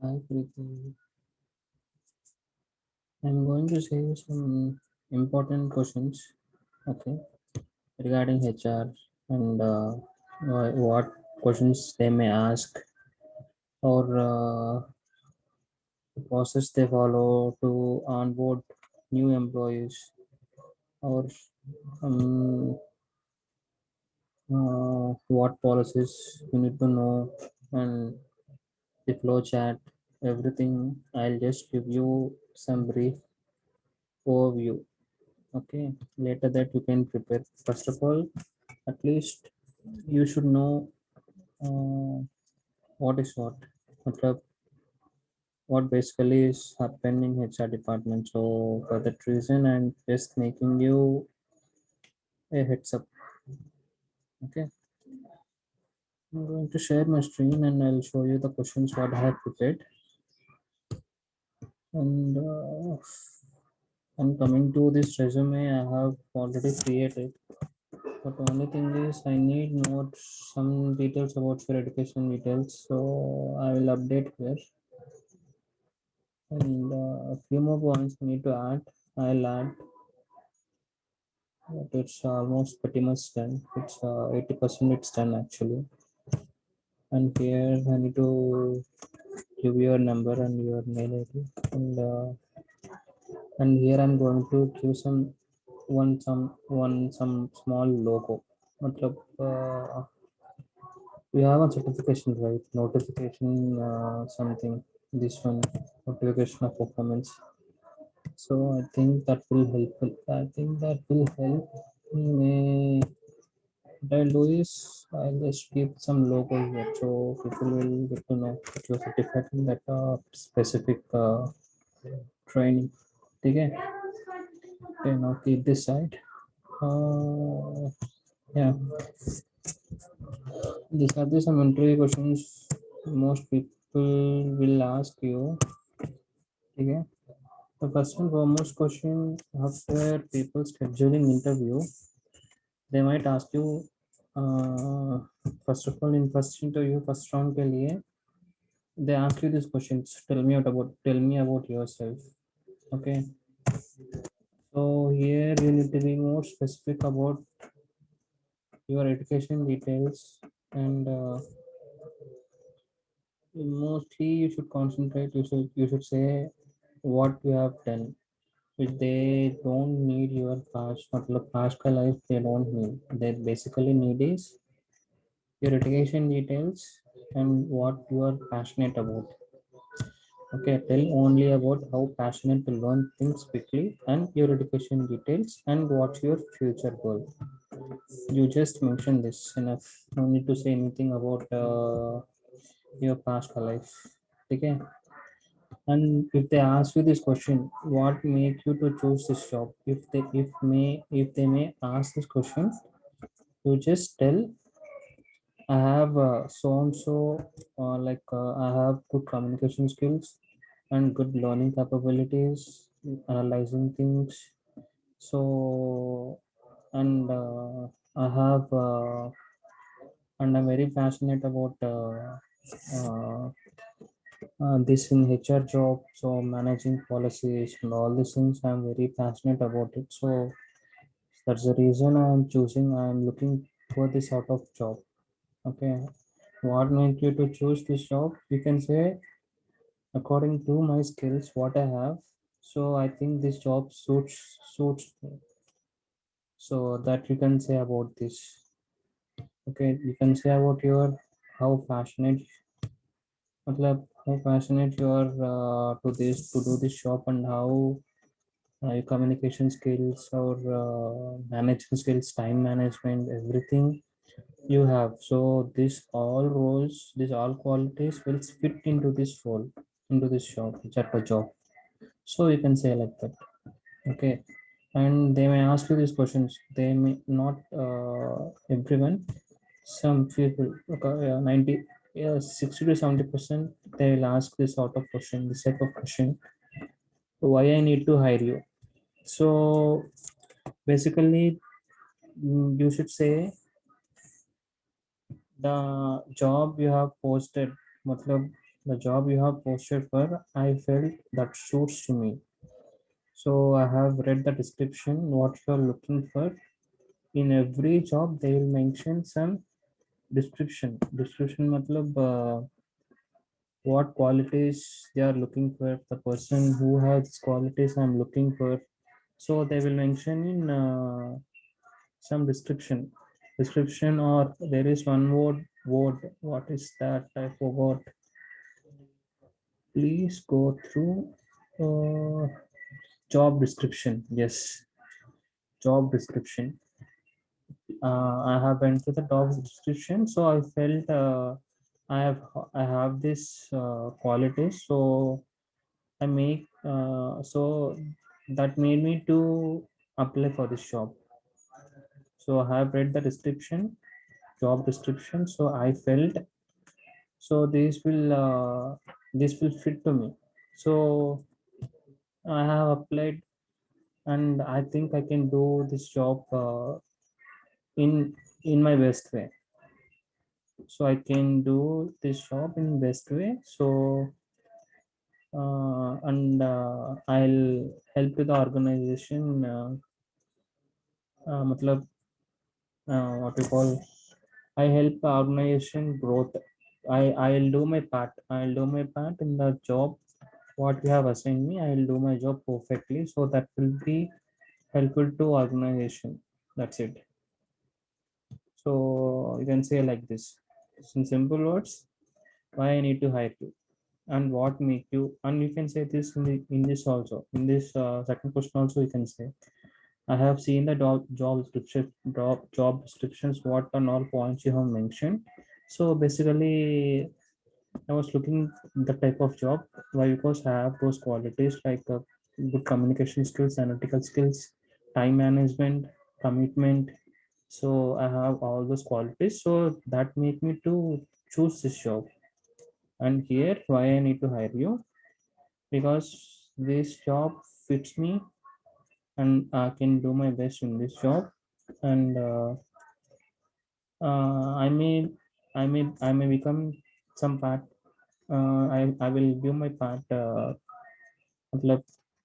Hi, Preeti. I'm going to say some important questions, okay, regarding HR and what questions they may ask or the process they follow to onboard new employees or um, what policies you need to know and the flow chart, everything. I'll just give you some brief overview. Okay, later that you can prepare. First of all, at least you should know uh, what is what. मतलब what basically is happening in HR department. So for that reason, I'm just making you a heads up. Okay, I'm going to share my screen and I'll show you the questions what I have prepared. And I'm coming to this resume I have already created. But the only thing is I need more some details about your education details. So I will update here and a few more points I need to add. I'll add, but it's almost pretty much done. It's 80% it's done actually. And here I need to give your number and your mail ID. And here I'm going to give some small logo. मतलब we have a certification, right? Notification, something. This one, notification of performance. So I think that will help. I think that will help. May what I'll do is I'll just keep some logo here, so people will get to know that you're certified in that specific training. Okay. Okay. Now keep this side. Yeah. These are the some interview questions most people will ask you. Okay. The first and foremost question after people scheduling interview, they might ask you, uh, first of all, in first interview, first round के लिए, they ask you these questions. Tell me about yourself. Okay. So here you need to be more specific about your education details and mostly you should concentrate. You should say what you have done. If they don't need your past, मतलब past का life they don't need. They basically need is your education details and what you are passionate about. Okay, tell only about how passionate to learn things quickly and your education details and what's your future goal. You just mentioned this enough. No need to say anything about your past life. Okay. And if they ask you this question, what make you to choose this job? If they may ask this question, you just tell I have so and so I have good communication skills and good learning capabilities, analyzing things. So and I have and I'm very passionate about uh, this in HR job. So managing policies and all these things, I'm very passionate about it. So that's the reason I'm choosing. I'm looking for this sort of job. Okay, what made you to choose this job? You can say according to my skills, what I have. So I think this job suits me. So that you can say about this. Okay, you can say about your how passionate, मतलब how passionate you are to do this job and how your communication skills or management skills, time management, everything you have. So these all roles, these all qualities will fit into this role, into this job, type of job. So you can say like that. Okay. And they may ask you these questions. They may not everyone. Some people, okay, 90, yeah, 60 to 70%, they will ask this sort of question, this type of question. Why I need to hire you? So basically, you should say the job you have posted. मतलब The job you have posted for, I felt that suits to me. So I have read the description, what you are looking for. In every job, they will mention some description. Description matlab what qualities they are looking for. The person who has qualities I'm looking for. So they will mention in some description, or there is one word. What is that? I forgot. Please go through job description. Yes, job description. I have went to the job description, so I felt I have I have this qualities. So I make so that made me to apply for this job. So I have read the description, job description. So I felt so this will fit to me. So I have applied, and I think I can do this job in my best way. So I can do this job in best way. So and I'll help to the organization. Matlab, what you call, I help the organization growth. I'll do my part. I'll do my part in the job. What you have assigned me, I'll do my job perfectly. So that will be helpful to organization. That's it. So you can say like this. In simple words, why I need to hire you and what make you. And you can say this in this also. In this second question also, you can say I have seen the job descriptions, what and all points you have mentioned. So basically, I was looking the type of job. Why? Because I have those qualities like good communication skills, analytical skills, time management, commitment. So I have all those qualities. So that make me to choose this job. And here, why I need to hire you, because this job fits me and I can do my best in this job. And I may, I may become some part. I will do my part. मतलब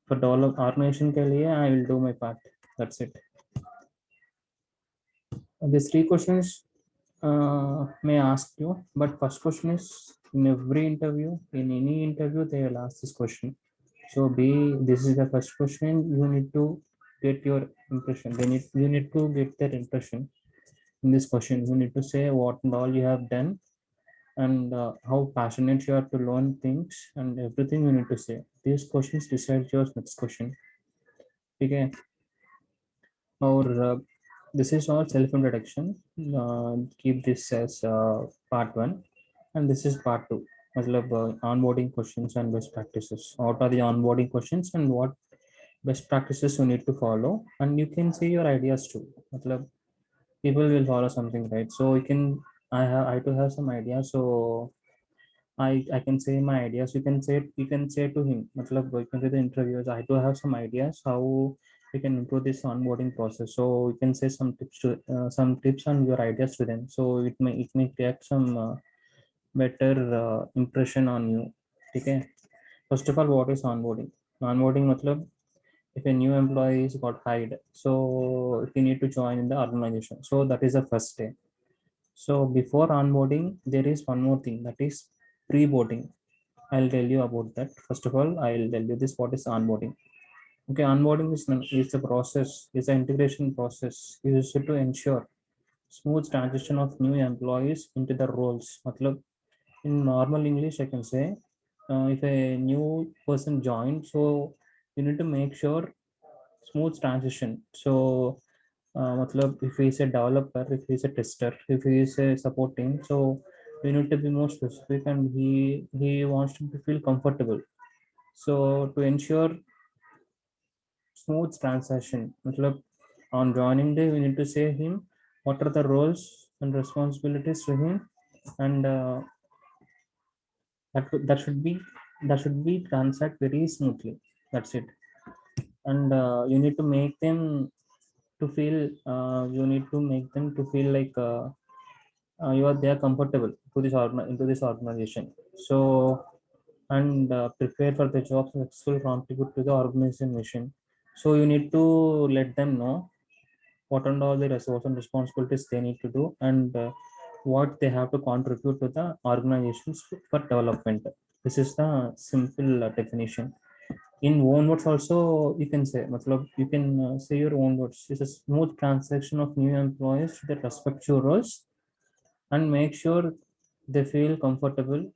for develop organization के लिए I will do my part. That's it. These three questions may ask you, but first question is in every interview, in any interview, they will ask this question. So this is the first question. You need to get your impression. You need to get their impression in this question. You need to say what and all you have done and how passionate you are to learn things and everything you need to say. These questions decide your next question. Okay. Or this is all self-introduction. Keep this as part one, and this is part two. मतलब onboarding questions and best practices. What are the onboarding questions and what best practices you need to follow? And you can say your ideas too. मतलब people will follow something, right? So you can. I too have some ideas. So I can say my ideas. You can say to him. मतलब you can say the interviewers. I do have some ideas how we can improve this onboarding process. So you can say some tips and your ideas to them. So it may create some better impression on you. Okay. First of all, what is onboarding? Onboarding मतलब if a new employee is got hired, so if you need to join in the organization, so that is the first step. So before onboarding, there is one more thing, that is pre-boarding. I'll tell you about that. First of all, I'll tell you this what is onboarding. Okay, onboarding is the process, is the integration process used to ensure smooth transition of new employees into the roles. मतलब in normal English, I can say if a new person joins, so you need to make sure smooth transition. So मतलब if he is a developer, if he is a tester, if he is a support team, so we need to be more specific, and he wants to feel comfortable. So to ensure smooth transition, मतलब on joining day we need to say him what are the roles and responsibilities to him, and that should be transact very smoothly. That's it. And you need to make them to feel you need to make them to feel like you are they are comfortable into this organization. So and prepare for the job successful contribute to the organization mission. So you need to let them know what and all the resources and responsibilities they need to do, and what they have to contribute to the organizations for development. This is the simple definition. In own words also you can say, matlab, you can say your own words. It's a smooth transaction of new employees that respect your roles and make sure they feel comfortable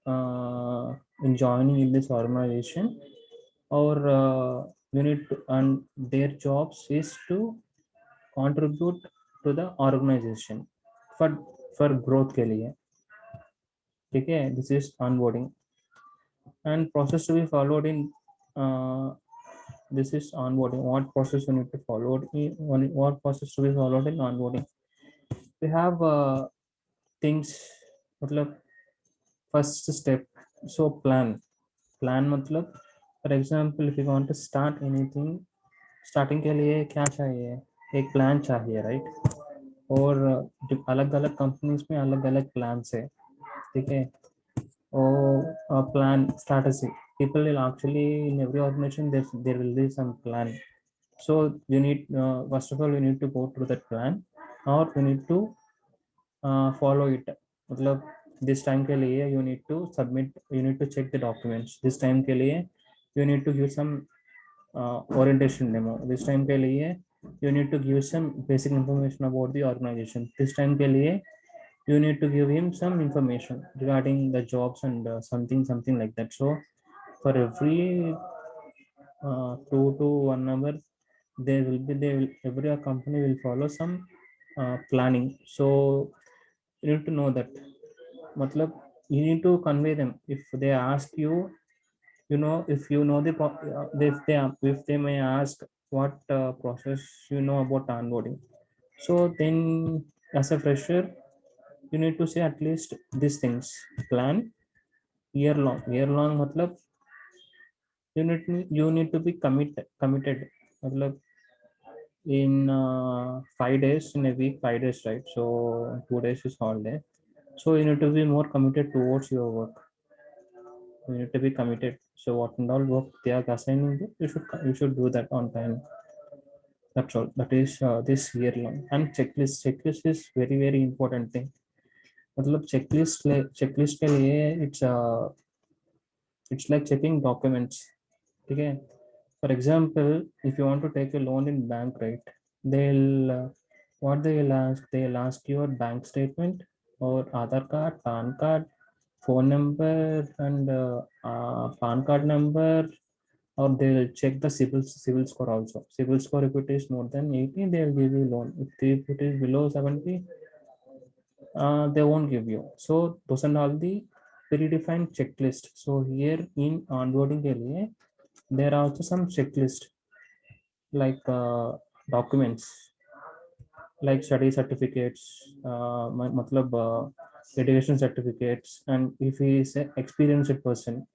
in joining in this organization, or unit, and their jobs is to contribute to the organization for growth के लिए. ठीक है, this is onboarding and process to be followed in uh, this is onboarding. What process you need to follow in what process to be followed in onboarding? We have things, मतलब first step. So plan मतलब for example if you want to start anything, starting के लिए क्या चाहिए? एक plan चाहिए, right? और अलग अलग कंपनीज में अलग अलग प्लान्स है, ठीक है? और plan strategy, people will actually in every organization there will be some plan. So you need first of all you need to go through that plan, or you need to follow it. मतलब this time के लिए you need to submit, you need to check the documents. This time के लिए you need to give some orientation demo. This time के लिए you need to give some basic information about the organization. This time के लिए you need to give him some information regarding the jobs and something like that. So for every 2 to 1 hour they will every company will follow some planning. So you need to know that, matlab, you need to convey them. If they ask you, you know, if you know if they may ask what process you know about onboarding, so then as a fresher you need to say at least these things. Plan year long, matlab you need to be committed, matlab in 5 days in a week, 5 days, right? So 2 days is holiday. So you need to be more committed towards your work. You need to be committed. So what and all work they are assigning you, you should do that on time. That's all. That is this year long. And checklist is very important thing. मतलब checklist के लिए it's like checking documents. ठीक है? For example, if you want to take a loan in bank, right? They'll what they will ask? They'll ask your bank statement or Aadhaar card, PAN card, phone number, and PAN card number, or they'll check the civil score also. Civil score, if it is more than 80, they'll give you loan. If it is below 70, they won't give you. So those are all the predefined checklist. So here in onboarding के लिए there are also some checklist like documents like study certificates, matlab education certificates, and if he is an experienced person,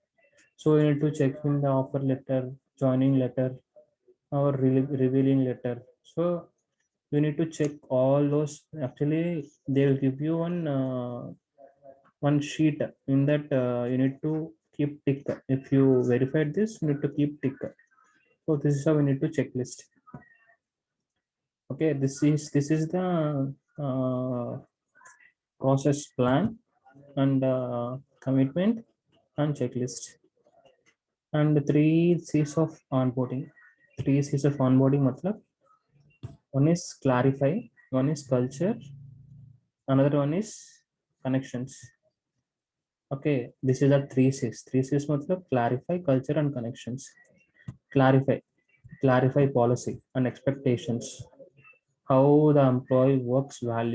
so you need to check in the offer letter, joining letter, or revealing letter. So you need to check all those. Actually they will give you one sheet. In that you need to keep tick. If you verified this, you need to keep tick. So this is how we need to checklist. Okay, this is the process, plan, and commitment, and checklist, and the 3 C's of onboarding. 3 C's of onboarding, matlab, one is clarify, one is culture, another one is connections. Okay, this is the 3 C's. 3 C's matlab clarify, culture, and connections. Clarify, clarify policy and expectations. How the employee works will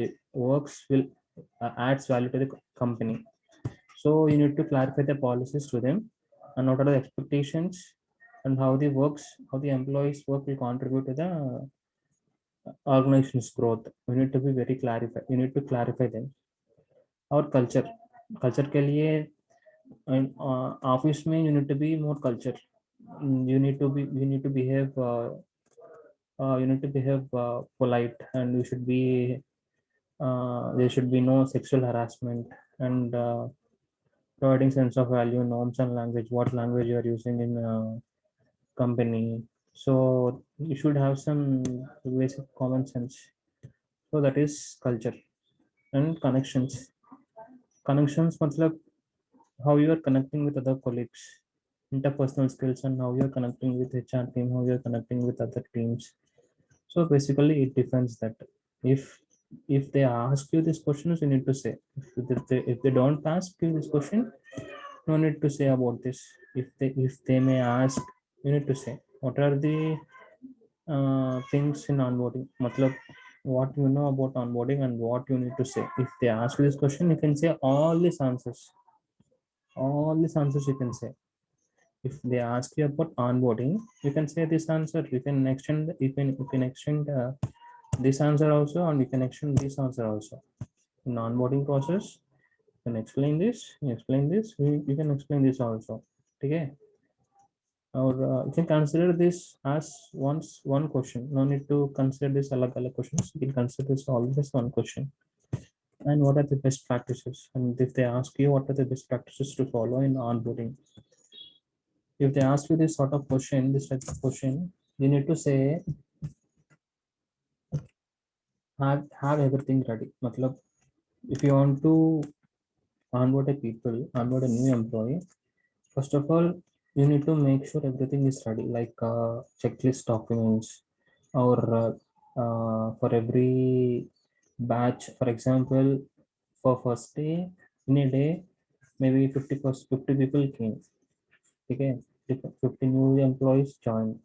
adds value to the company. So you need to clarify the policies to them, and what are the expectations, and how the employees work will contribute to the organization's growth. You need to be very clarify. You need to clarify them. Or culture के लिए office में you need to be more culture. You need to behave polite, and you should be there should be no sexual harassment, and providing sense of value, norms and language, what language you are using in company. So you should have some basic common sense. So that is culture. And connections. Connections matlab how you are connecting with other colleagues, interpersonal skills, and how you are connecting with HR team, how you are connecting with other teams. So basically, it defines that if they ask you these questions, you need to say. If they don't ask you this question, no need to say about this. If they may ask, you need to say what are the things in onboarding. Matlab, what you know about onboarding and what you need to say. If they ask you this question, you can say all these answers. All these answers you can say. If they ask you about onboarding, you can say this answer. You can extend this answer also, and you can extend this answer also. In onboarding process, you can explain this, you can explain this also. Okay. Or you can consider this as once one question. No need to consider this alag alag questions. You can consider this always one question. And what are the best practices? And if they ask you what are the best practices to follow in onboarding, if they ask you this sort of question, this type of question, you need to say have everything ready. Matlab, if you want to onboard a new employee, first of all, you need to make sure everything is ready, like checklist documents, or for every batch. For example, for first day, in a day, maybe 50 people came. Okay, 50 new employees joined.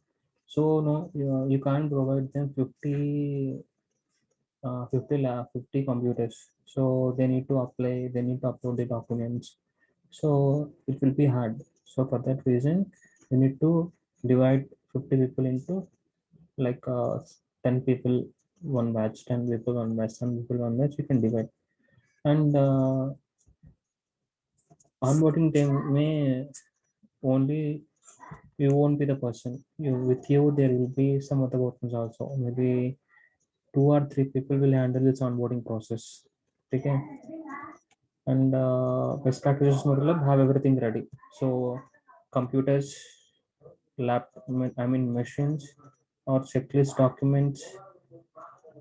So no, you can't provide them 50 computers. So they need to apply, they need to upload the documents. So it will be hard. So for that reason, you need to divide 50 people into like 10 people one batch, 10 people one batch, 10 people one batch. You can divide. And onboarding time may only you won't be the person. With you there will be some other persons also. Maybe two or three people will handle this onboarding process. Okay. And best practices मतलब have everything ready. So computers, machines, or checklist documents,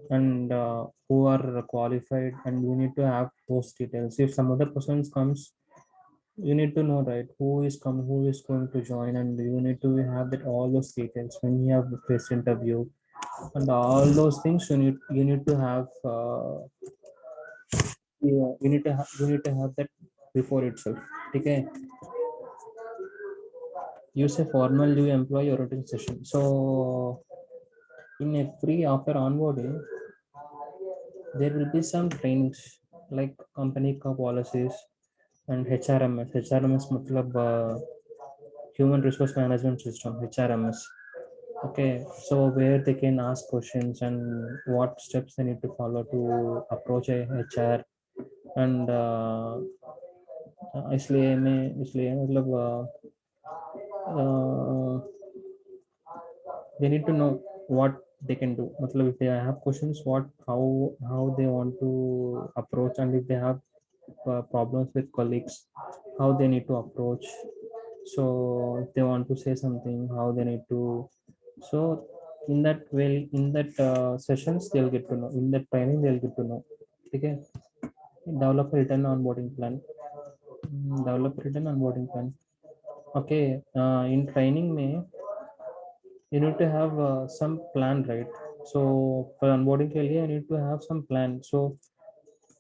and who are qualified, and you need to have those details. If some other persons comes, you need to know, right, who is going to join, and you need to have that all those details when you have the first interview, and all those things you need to have yeah, you need to have that before itself. Okay. Use a formal new employee orientation session. So in every after onboarding, there will be some trainings like company policies and HRMS. HRMS matlab human resource management system, HRMS. Okay, so where they can ask questions and what steps they need to follow to approach a HR. And इसलिए मतलब uh, they need to know what they can do. मतलब if they have questions, how they want to approach, and if they have problems with colleagues, how they need to approach. So if they want to say something, how they need to. So in that way, in that sessions, they'll get to know. In that training, they'll get to know. Okay. Develop a written onboarding plan. Develop written onboarding plan. Okay. In training may you need to have some plan, right? So for onboarding के लिए you need to have some plan. So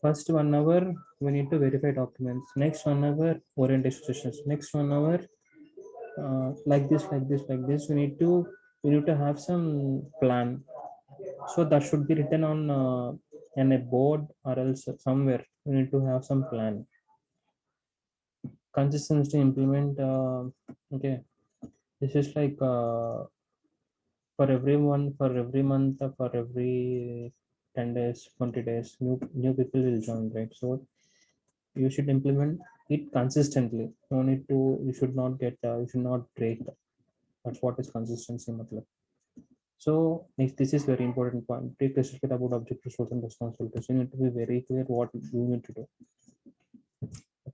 first 1 hour we need to verify documents. Next 1 hour orientation sessions. Next 1 hour like this. We need to have some plan. So that should be written on a board or else somewhere. We need to have some plan. Consistency to implement. Okay, this is like for everyone, for every month, for every 10 days, 20 days, new people will join, right? So you should implement it consistently. No need to, you should not get you should not break. That's what is consistency matlab. So next, this is very important point. Take responsibility about objectives, roles and responsibilities. You need to be very clear what you need to do.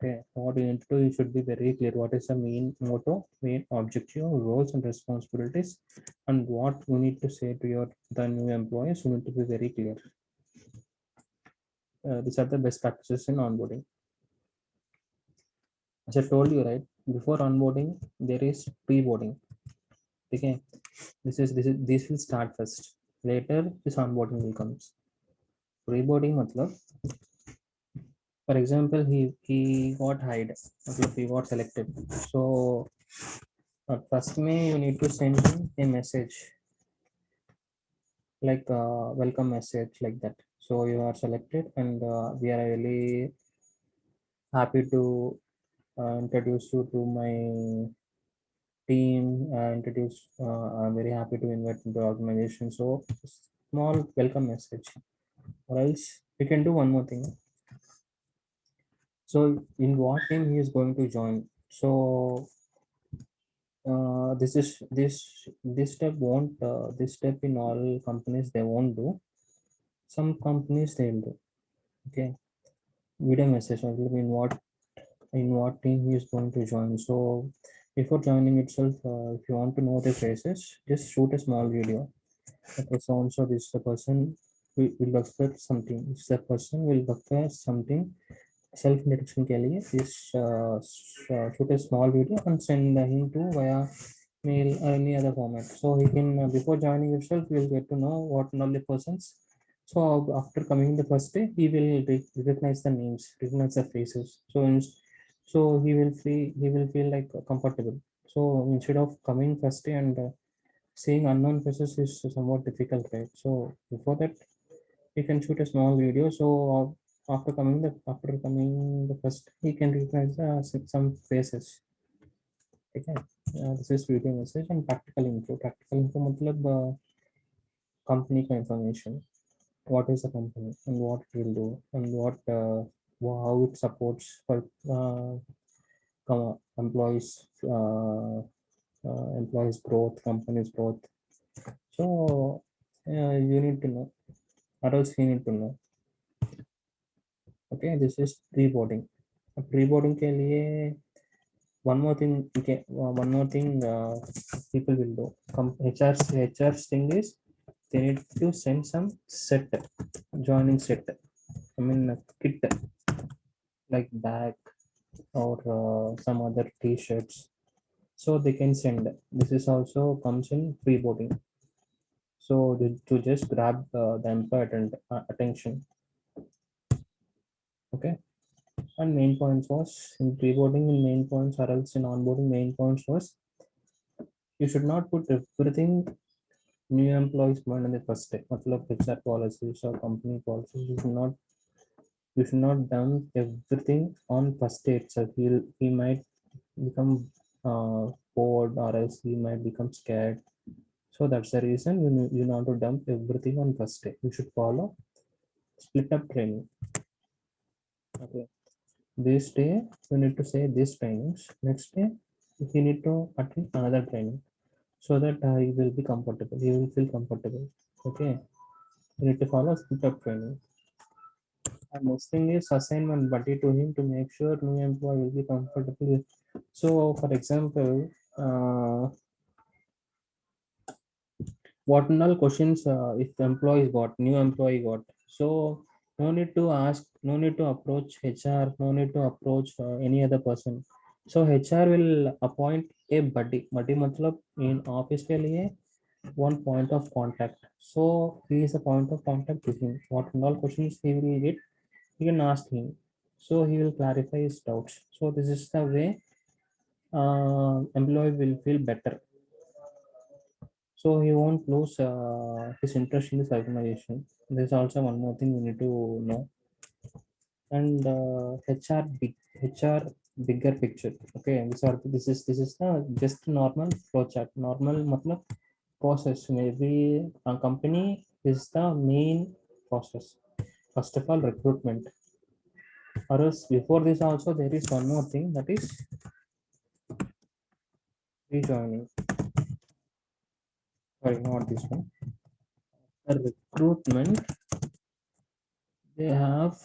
Okay, what you need to do, you should be very clear. What is the main motto, main objective, roles and responsibilities, and what you need to say to your the new employees. You need to be very clear. These are the best practices in onboarding. As I told you, right, before onboarding, there is pre-boarding. Okay, this will start first. Later, this onboarding will come. Pre-boarding, matlab, for example, he got hired, matlab he got selected. So first, May you need to send him a message like welcome message like that. So you are selected, and we are really happy to introduce you to my team. Introduce. I'm very happy to invite into the organization. So small welcome message. Or else you can do one more thing. So in what team he is going to join. So this step won't this step in all companies they won't do. Some companies they'll do. Okay, video message available in what team he is going to join. So before joining itself, if you want to know the phrases, just shoot a small video. Okay, so and so this is the person will look for something. This is the person will look for something. Self introduction के लिए this shoot a small video and send him to via mail or any other format. So he can before joining itself, you will get to know what all the persons. So after coming the first day, he will recognize the names, recognize the faces. So he will feel like comfortable. So instead of coming first day and seeing unknown faces is somewhat difficult, right? So before that, you can shoot a small video. So after coming the first, he can recognize some faces. Okay, this is video message and practical info. Practical info, matlab company ka information. What is the company and what it will do and how it supports for employees employees growth, companies growth. So you need to know, or else you need to know. Okay, this is pre-boarding. Pre-boarding के लिए one more thing people will do. HR's thing is they need to send some set, joining set. I mean kit like bag or some other t-shirts. So they can send. This is also comes in pre-boarding. So to just grab the employee attention. Okay. And main points was in pre-boarding in main points or else in onboarding main points was you should not put everything new employees mind in the first step. Matlab HR policies or company policies. You should not dump everything on first day itself. He might become bored or else he might become scared. So that's the reason you not to dump everything on first day. You should follow split up training. Okay. This day you need to say these trainings. Next day you need to attend another training so that he will be comfortable. He will feel comfortable. Okay. You need to follow split up training. And next thing is assign one buddy to him to make sure new employee will be comfortable with. So for example, what and all questions if the employees got new employee got. So no need to ask, no need to approach HR, no need to approach any other person. So HR will appoint a buddy matlab in office के लिए one point of contact. So he is a point of contact with him. What and all questions he will get, you can ask him. So he will clarify his doubts. So this is the way employee will feel better. So he won't lose his interest in this organization. There's also one more thing you need to know. And HR bigger picture. Okay, this is the just normal flow chart. Normal matlab process. Maybe a company is the main process. First of all, recruitment. Or else before this also there is one more thing, that is rejoining. Sorry, not this one. The recruitment, they have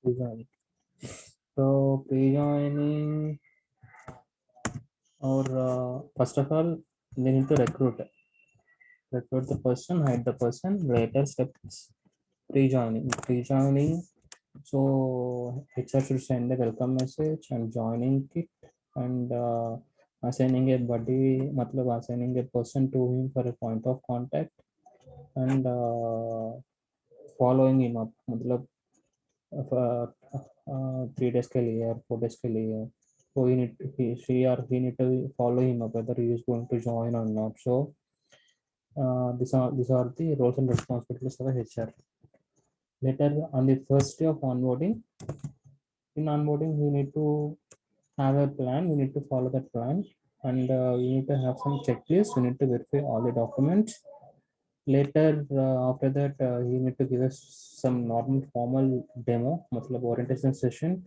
Pre-joining. So pre-joining, or first of all, we need to recruit the person, hide the person. Later steps, pre-joining. Pre-joining. So HR should send a welcome message and joining kit, and assigning a buddy, matlab assigning a person to him for a point of contact, and following him up. मतलब 3 days के लिए or 4 days के लिए, so she or he need to follow him up whether he is going to join or not. So these are the roles and responsibilities of a HR. Later, on the first day of onboarding, in onboarding we need to have a plan. We need to follow that plan, and we need to have some checklist. We need to verify all the documents. Later, after that, he need to give us some normal formal demo, मतलब orientation session.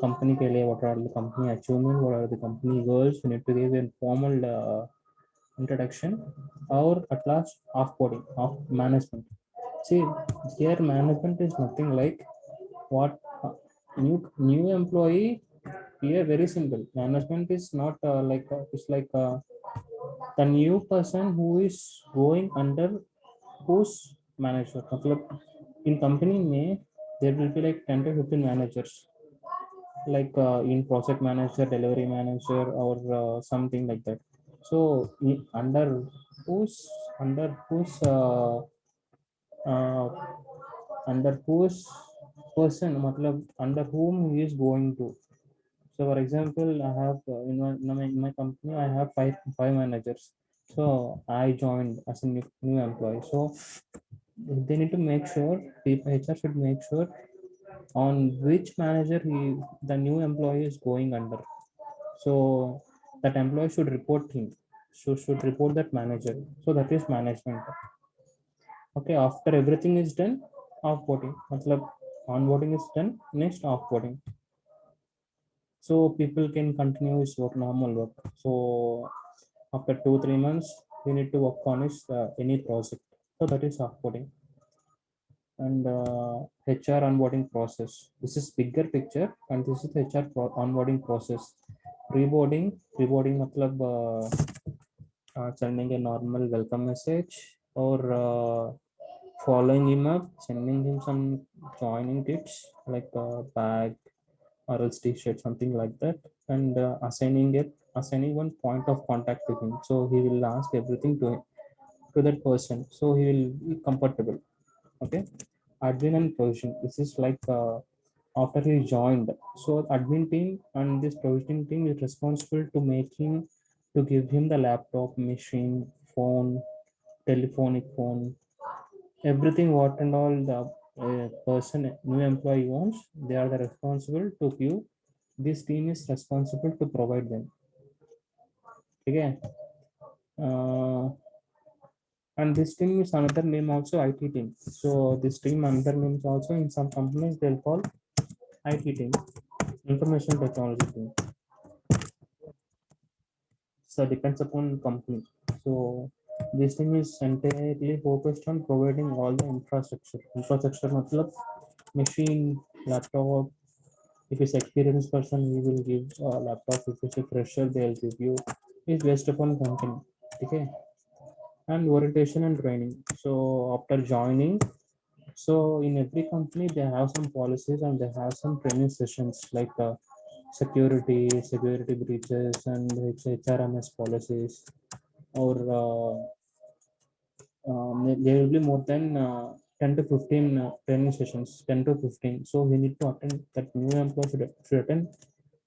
Company के लिए what are the company achievement, what are the company goals. We need to give a formal introduction, or at last offboarding of management. See, here management is nothing like what new employee. Here very simple. Management is not it's like the new person who is going under whose manager. मतलब in company में there will be like 10 to 15 managers, like in project manager, delivery manager, or something like that. So whose whose uh, under whose person, matlab under whom he is going to. So for example, I have in my company I have five managers. So I joined as a new employee. So they need to make sure, people HR should make sure on which manager the new employee is going under. So that employee should report him, should report that manager. So that is management. Okay, after everything is done, offboarding. Matlab, onboarding is done, next offboarding. So people can continue his work, normal work. So after 2 3 months, we need to work on his any project. So that is offboarding. And HR onboarding process. This is bigger picture, and this is HR onboarding process. Preboarding matlab sending a normal welcome message, or following him up, sending him some joining tips like bag or else t-shirt, something like that, and assigning one point of contact to him. So he will ask everything to that person. So he will be comfortable. Okay, admin and provision. This is like after he joined. So admin team and this provisioning team is responsible to make him, to give him the laptop, machine, phone, telephonic phone, everything what and all the person new employee wants. They are the responsible to give. This team is responsible to provide them. Okay. uh, and this team is another name also IT team. So this team another name is also, in some companies they'll call IT team, information technology team. So depends upon company. So this team is entirely focused on providing all the infrastructure matlab machine, laptop. If it's experienced person, we will give a laptop. If it's a fresher, they'll give you. It's based upon company. Okay. And orientation and training. So after joining, so in every company they have some policies and they have some training sessions like security breaches and HRMS policies, or there will be more than 10 to 15 training sessions, 10 to 15. So we need to attend, that new employee should attend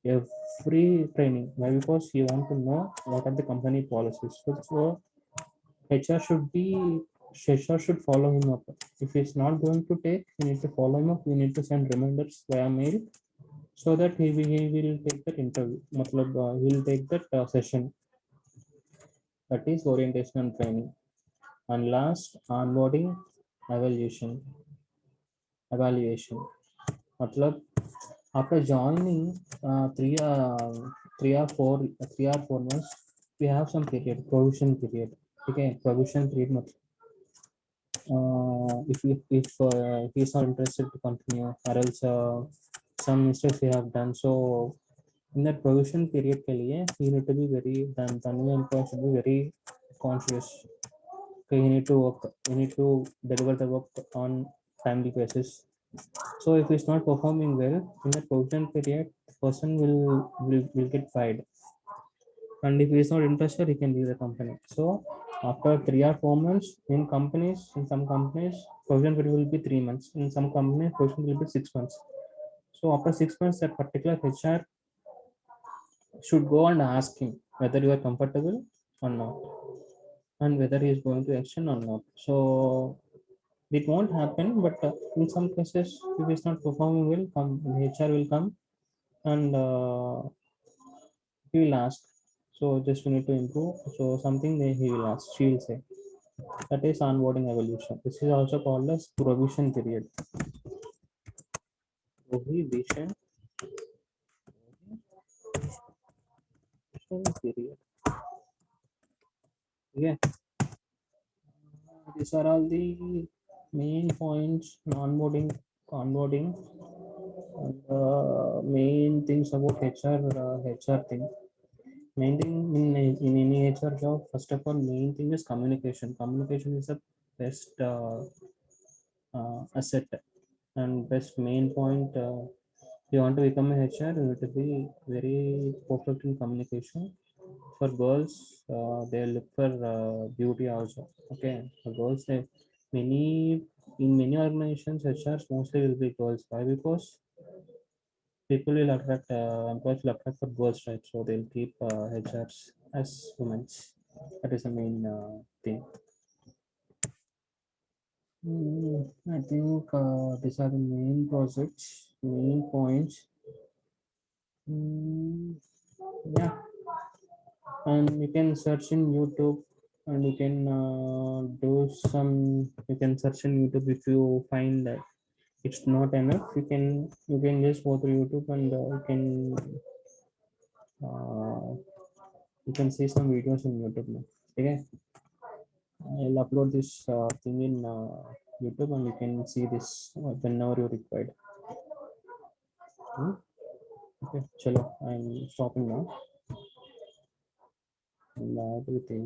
every training. Why? Because you want to know what are the company policies. So HR should be, HR should follow him up. If he's not going to take, we need to follow him up. We need to send reminders via mail, so that he will take that interview. Matlab, he will take that session. That is orientation and training. And last, onboarding evaluation. मतलब after joining 3 or 4 months, we have some period, provision period. Okay, provision period मतलब if he's not interested to continue, or else some mistakes we have done. So in that provision period के लिए you need to be very, the new employee should be very conscious. Okay, you need to work, you need to deliver the work on timely basis. So if he's not performing well in the provision period, the person will get fired. And if he is not interested, he can leave the company. So after 3 or 4 months, in companies, in some companies, provision period will be 3 months. In some companies, provision will be 6 months. So after 6 months, that particular HR should go and ask him whether you are comfortable or not, and whether he is going to extend or not. So it won't happen, but in some cases, if it's not performing well, the HR will come and he will ask. So just you need to improve. So something that he will ask, she will say. That is onboarding evolution. This is also called as provision period. Prohibition period. Yeah, these are all the main points in onboarding, and main things about HR thing. Main thing in any HR job, first of all, main thing is communication. Communication is the best asset and best main point. If you want to become a HR, you have to be very perfect in communication. For girls, they look for beauty also. Okay, for girls, they many in many organizations, HRs mostly will be girls. Why? Because people will attract, employees will attract for girls, right? So they'll keep HRs as women. That is the main thing. I think these are the main projects, main points. Mm, yeah, and you can search in YouTube, and you can do some. You can search in YouTube if you find that it's not enough. You can just go to YouTube and uh, you can see some videos in YouTube now. Okay, I'll upload this thing in YouTube, and you can see this whenever you required. Hmm? Okay, chalo, I'm stopping now. And everything.